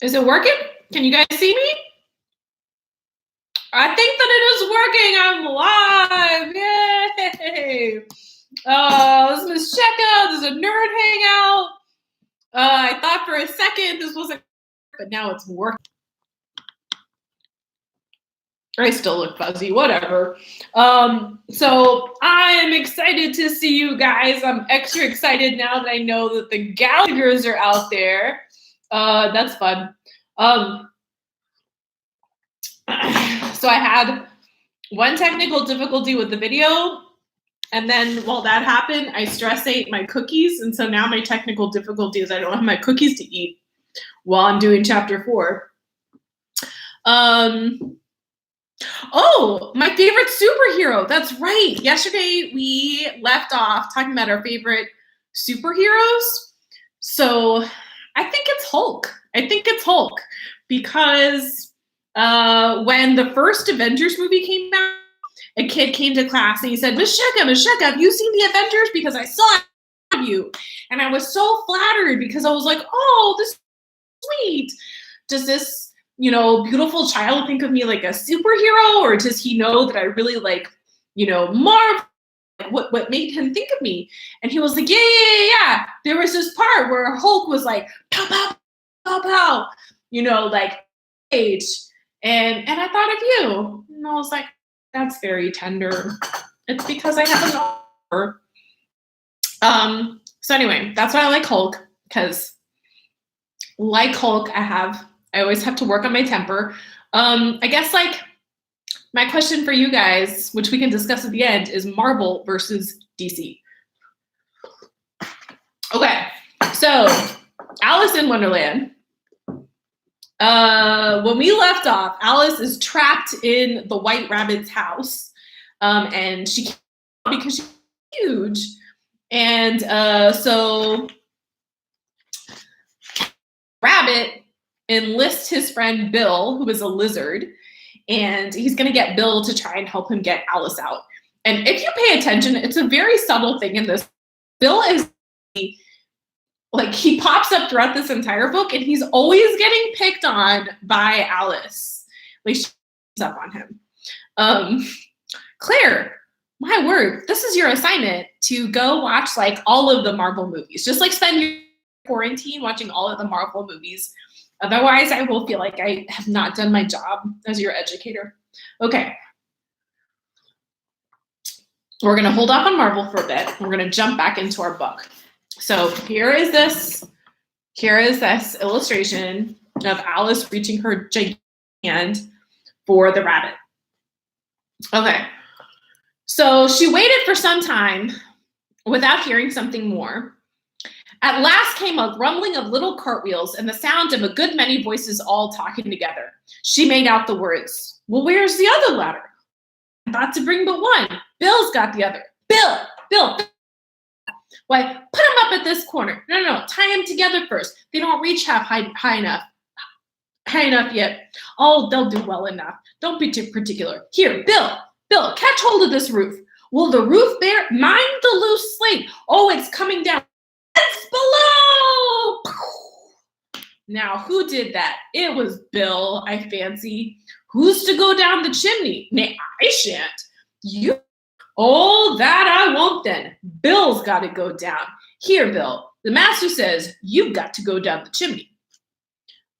Is it working? Can you guys see me? I think that it is working. I'm live. Yay. This is Miss Checka. This is a nerd hangout. I thought for a second this wasn't, but now it's working. I still look fuzzy, whatever. So I'm excited to see you guys. I'm extra excited now that I know that the Gallaghers are out there. That's fun. So I had one technical difficulty with the video, and then while that happened, I stress ate my cookies, and so now my technical difficulty is I don't have my cookies to eat while I'm doing chapter 4. Oh, my favorite superhero. That's right. Yesterday we left off talking about our favorite superheroes. So I think it's Hulk. Because when the first Avengers movie came out, a kid came to class and he said, Miss Sheka, have you seen the Avengers? Because I saw you. And I was so flattered because I was like, oh, this is sweet. Does this, beautiful child think of me like a superhero? Or does he know that I really like, Marvel? What made him think of me? And he was like, yeah. There was this part where Hulk was like, pow, pow, pow, pow, like age. And I thought of you. And I was like, that's very tender. It's because I have an offer. So anyway, that's why I like Hulk, because like Hulk, I always have to work on my temper. I guess my question for you guys, which we can discuss at the end, is Marvel versus DC. Okay, so Alice in Wonderland. When we left off, Alice is trapped in the White Rabbit's house, and she can't because she's huge. And so Rabbit enlists his friend Bill, who is a lizard, and he's going to get Bill to try and help him get Alice out. And if you pay attention, it's a very subtle thing in this. Bill is he pops up throughout this entire book, and he's always getting picked on by Alice. She's up on him. Claire, my word, this is your assignment to go watch all of the Marvel movies. Just spend your quarantine watching all of the Marvel movies. Otherwise, I will feel like I have not done my job as your educator. Okay. We're going to hold off on Marvel for a bit. We're going to jump back into our book. So here is this illustration of Alice reaching her giant hand for the rabbit. Okay. So she waited for some time without hearing something more. At last came a rumbling of little cartwheels and the sound of a good many voices all talking together. She made out the words, well, where's the other ladder? I thought to bring but one. Bill's got the other. Bill. Why, put them up at this corner. No, tie them together first. They don't reach high enough yet. Oh, they'll do well enough. Don't be too particular. Here, Bill, catch hold of this roof. Will the roof bear? Mind the loose slate. Oh, it's coming down. It's below. Now, who did that? It was Bill, I fancy. Who's to go down the chimney? Nay, I shan't. You. Oh, that I won't then. Bill's got to go down. Here, Bill, the master says you've got to go down the chimney.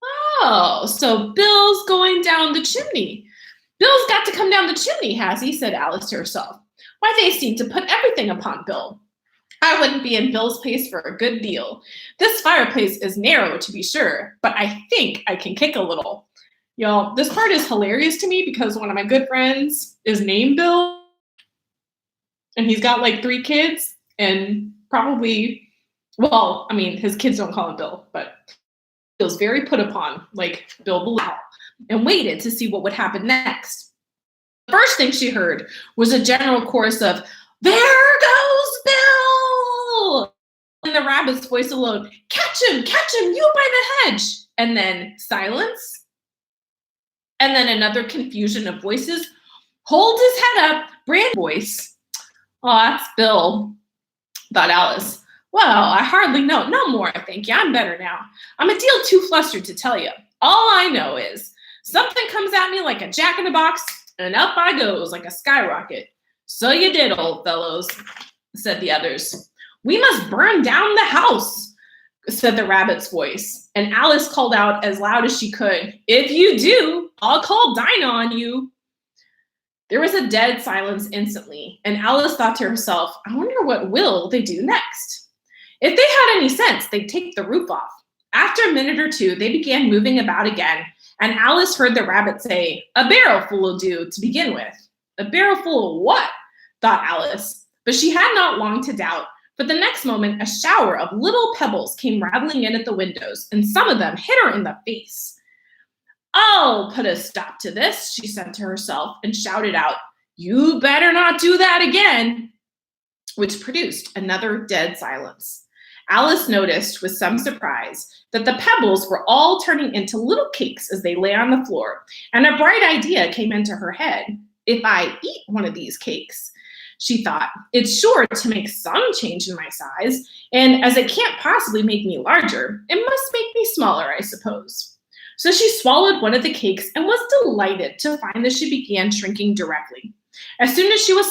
Oh, so Bill's going down the chimney. Bill's got to come down the chimney, has he? Said Alice to herself. Why, they seem to put everything upon Bill. I wouldn't be in Bill's place for a good deal. This fireplace is narrow, to be sure, but I think I can kick a little. Y'all, this part is hilarious to me because one of my good friends is named Bill. And he's got 3 kids and probably, his kids don't call him Bill, but he was very put upon, like Bill Below, and waited to see what would happen next. The first thing she heard was a general chorus of, there goes Bill! And the rabbit's voice alone, catch him, you by the hedge. And then silence. And then another confusion of voices. Hold his head up, brand voice. Oh, that's Bill, thought Alice. Well, I hardly know. No more, thank you. I'm better now. I'm a deal too flustered to tell you. All I know is something comes at me like a jack-in-the-box, and up I goes like a skyrocket. So you did, old fellows, said the others. We must burn down the house, said the rabbit's voice. And Alice called out as loud as she could, if you do, I'll call Dinah on you. There was a dead silence instantly, and Alice thought to herself, I wonder what will they do next? If they had any sense, they'd take the roof off. After a minute or two, they began moving about again, and Alice heard the rabbit say, a barrelful will do to begin with. A barrelful of what? Thought Alice. But she had not long to doubt, for the next moment, a shower of little pebbles came rattling in at the windows, and some of them hit her in the face. I'll put a stop to this, she said to herself, and shouted out, you better not do that again, which produced another dead silence. Alice noticed with some surprise that the pebbles were all turning into little cakes as they lay on the floor, and a bright idea came into her head. If I eat one of these cakes, she thought, it's sure to make some change in my size, and as it can't possibly make me larger, it must make me smaller, I suppose. So she swallowed one of the cakes and was delighted to find that she began shrinking directly. As soon as she was